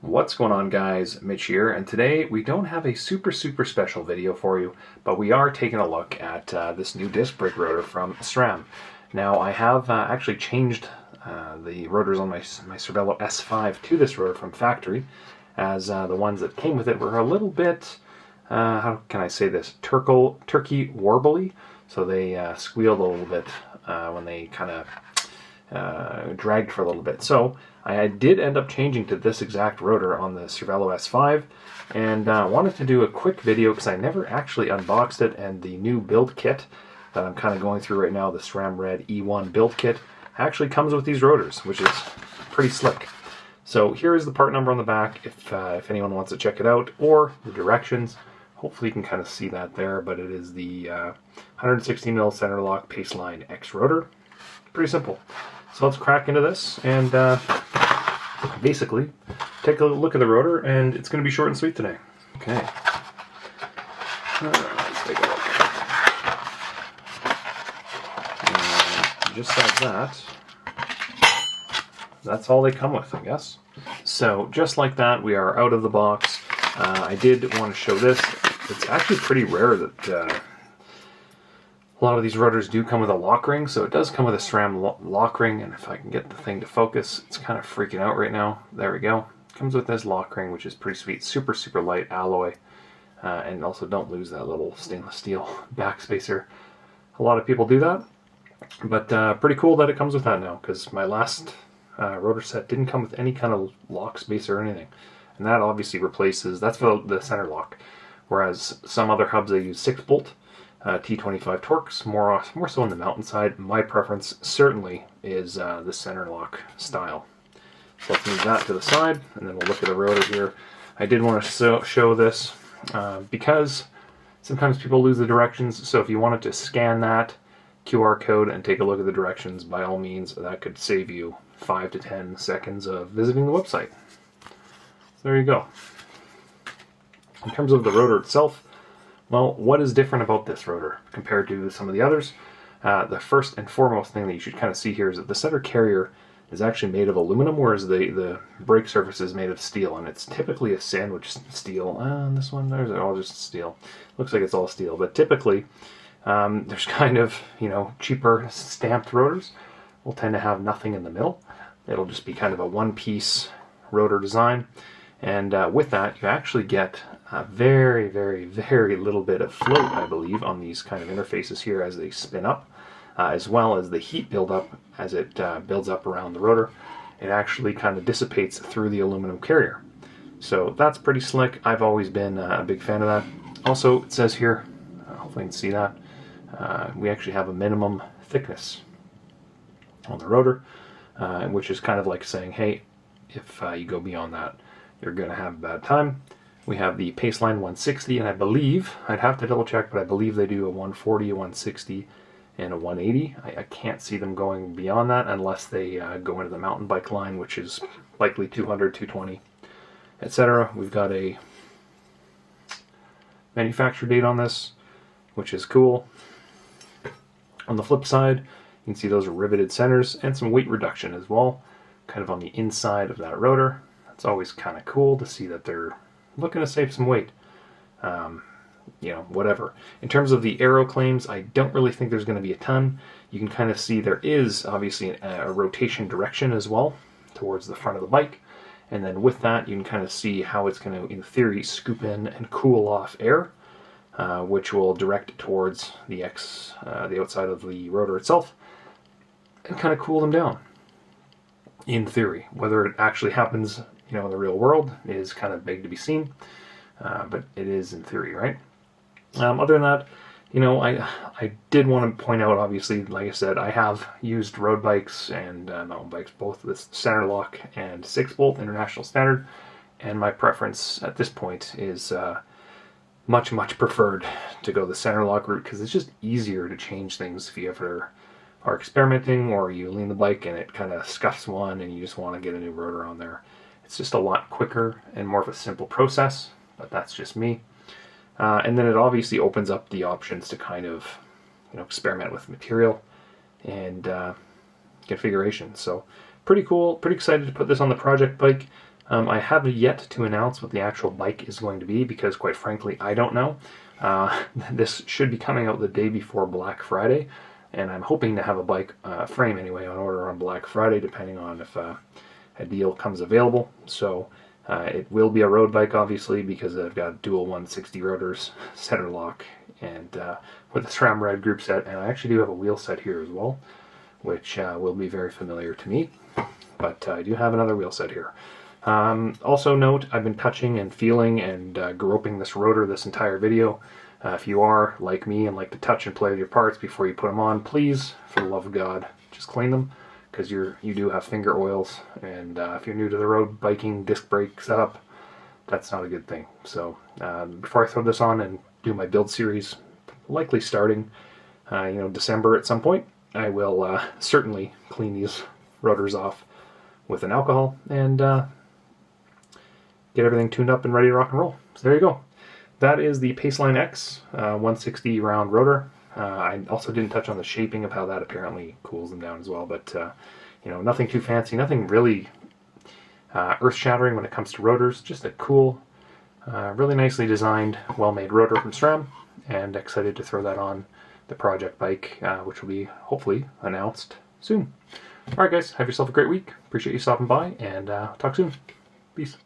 What's going on, guys? Mitch here, and today we don't have a super special video for you, but we are taking a look at this new disc brake rotor from Sram. Now, I have actually changed the rotors on my Cervelo S5 to this rotor from factory, as the ones that came with it were a little bit, how can I say this, turkey warbly, so they squealed a little bit when they kind of dragged for a little bit. So I did end up changing to this exact rotor on the Cervelo S5, and wanted to do a quick video because I never actually unboxed it, and the new build kit that I'm kind of going through right now, the SRAM Red E1 build kit, actually comes with these rotors, which is pretty slick. So here is the part number on the back if anyone wants to check it out, or the directions. Hopefully you can kind of see that there, but it is the 116mm center lock Paceline X rotor. Pretty simple. So let's crack into this and basically take a look at the rotor, and it's going to be short and sweet today. Okay. Let's take a look. And just like that, that's all they come with, I guess. So just like that, we are out of the box. I did want to show this. It's actually pretty rare that a lot of these rotors do come with a lock ring, so it does come with a SRAM lock ring, and if I can get the thing to focus, it's kind of freaking out right now. There we go. Comes with this lock ring, which is pretty sweet. Super light alloy, and also don't lose that little stainless steel backspacer. A lot of people do that, but pretty cool that it comes with that now, because my last rotor set didn't come with any kind of lock spacer or anything, and that obviously replaces, that's for the center lock, whereas some other hubs, they use 6-bolt T25 Torx, more so on the mountainside. My preference certainly is the center lock style. So let's move that to the side, and then we'll look at the rotor here. I did want to show this because sometimes people lose the directions, so if you wanted to scan that QR code and take a look at the directions, by all means, that could save you 5 to 10 seconds of visiting the website. So there you go. In terms of the rotor itself, well, what is different about this rotor compared to some of the others? The first and foremost thing that you should kind of see here is that the center carrier is actually made of aluminum, whereas the brake surface is made of steel, and it's typically a sandwich steel. This one, there's all just steel. Looks like it's all steel, but typically there's kind of, cheaper stamped rotors will tend to have nothing in the middle. It'll just be kind of a one-piece rotor design. And with that, you actually get a very little bit of float, I believe, on these kind of interfaces here as they spin up, as well as the heat buildup as it builds up around the rotor. It actually kind of dissipates through the aluminum carrier. So that's pretty slick. I've always been a big fan of that. Also, it says here, hopefully you can see that, we actually have a minimum thickness on the rotor, which is kind of like saying, hey, if you go beyond that, you're going to have a bad time. We have the Paceline 160, and I believe, I'd have to double check, but I believe they do a 140, a 160, and a 180. I can't see them going beyond that unless they go into the mountain bike line, which is likely 200, 220, etc. We've got a manufacture date on this, which is cool. On the flip side, you can see those are riveted centers and some weight reduction as well, kind of on the inside of that rotor. It's always kind of cool to see that they're looking to save some weight. Whatever. In terms of the aero claims, I don't really think there's going to be a ton. You can kind of see there is obviously a rotation direction as well towards the front of the bike. And then with that, you can kind of see how it's going to, in theory, scoop in and cool off air, which will direct it towards the outside of the rotor itself, and kind of cool them down. In theory, whether it actually happens, in the real world is kind of big to be seen, but it is in theory, right? Other than that, I did want to point out, obviously, like I said, I have used road bikes and mountain bikes, both with center lock and 6-bolt international standard, and my preference at this point is much preferred to go the center lock route, because it's just easier to change things if you ever are experimenting, or you lean the bike and it kind of scuffs one and you just want to get a new rotor on there. It's just a lot quicker and more of a simple process, but that's just me. And then it obviously opens up the options to kind of, experiment with material and configuration. So pretty cool, pretty excited to put this on the project bike. I have yet to announce what the actual bike is going to be because, quite frankly, I don't know. This should be coming out the day before Black Friday, and I'm hoping to have a bike frame anyway on order on Black Friday, depending on if a deal comes available. So it will be a road bike, obviously, because I've got dual 160 rotors, center lock, and with the Sram Red group set, and I actually do have a wheel set here as well, which will be very familiar to me, but I do have another wheel set here. Also note, I've been touching and feeling and groping this rotor this entire video. If you are like me and like to touch and play with your parts before you put them on, please, for the love of God, just clean them, because you do have finger oils, and if you're new to the road biking disc brake setup, that's not a good thing. So before I throw this on and do my build series, likely starting December at some point, I will certainly clean these rotors off with an alcohol and get everything tuned up and ready to rock and roll. So there you go. That is the Paceline X 160 round rotor. I also didn't touch on the shaping of how that apparently cools them down as well, but nothing too fancy, nothing really earth-shattering when it comes to rotors. Just a cool, really nicely designed, well-made rotor from SRAM, and excited to throw that on the project bike, which will be hopefully announced soon. Alright guys, have yourself a great week. Appreciate you stopping by, and talk soon. Peace.